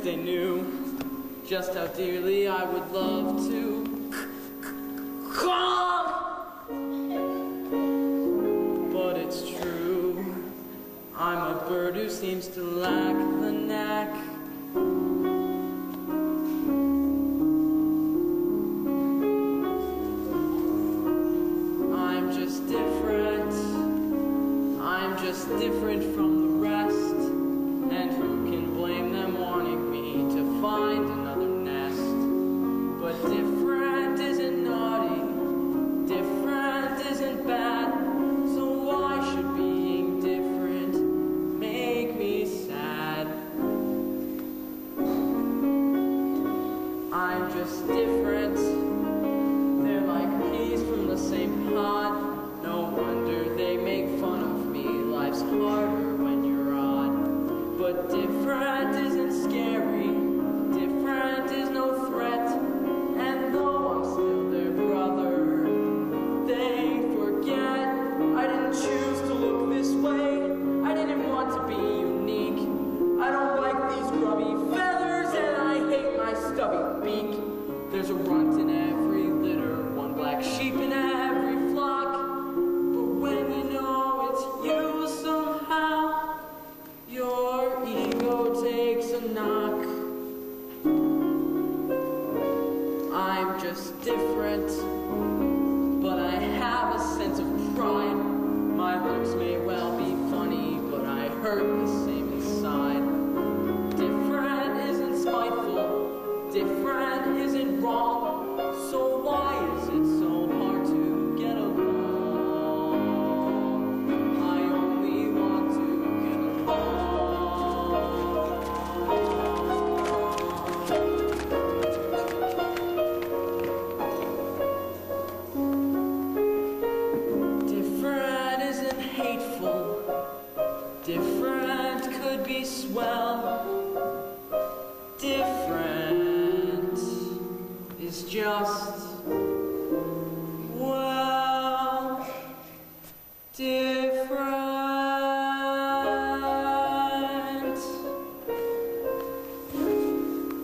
they knew just how dearly I would love to honk. But it's true, I'm a bird who seems to lack the knack. I'm just different. I'm just different from the rest. And who can blame them wanting me to find another nest? But different isn't naughty, different isn't bad. So why should being different make me sad? I'm just different. They're like peas from the same pod. No wonder they make fun of me. Life's harder when you're odd. But different isn't scary. Different is no threat. And though I'm still their brother, they forget I didn't choose to look this way. I didn't want to be unique. I don't like these grubby feathers, and I hate my stubby beak. There's a runt in every litter, one black sheep in every flock. But when you know it's you somehow, your ego takes a knock. I'm just different, but I have a sense of pride. My looks may well be funny, but I hurt the same inside. Different isn't spiteful, different isn't wrong. So why is it so hard to get along? I only want to get along. Different isn't hateful, different could be swell. Different is just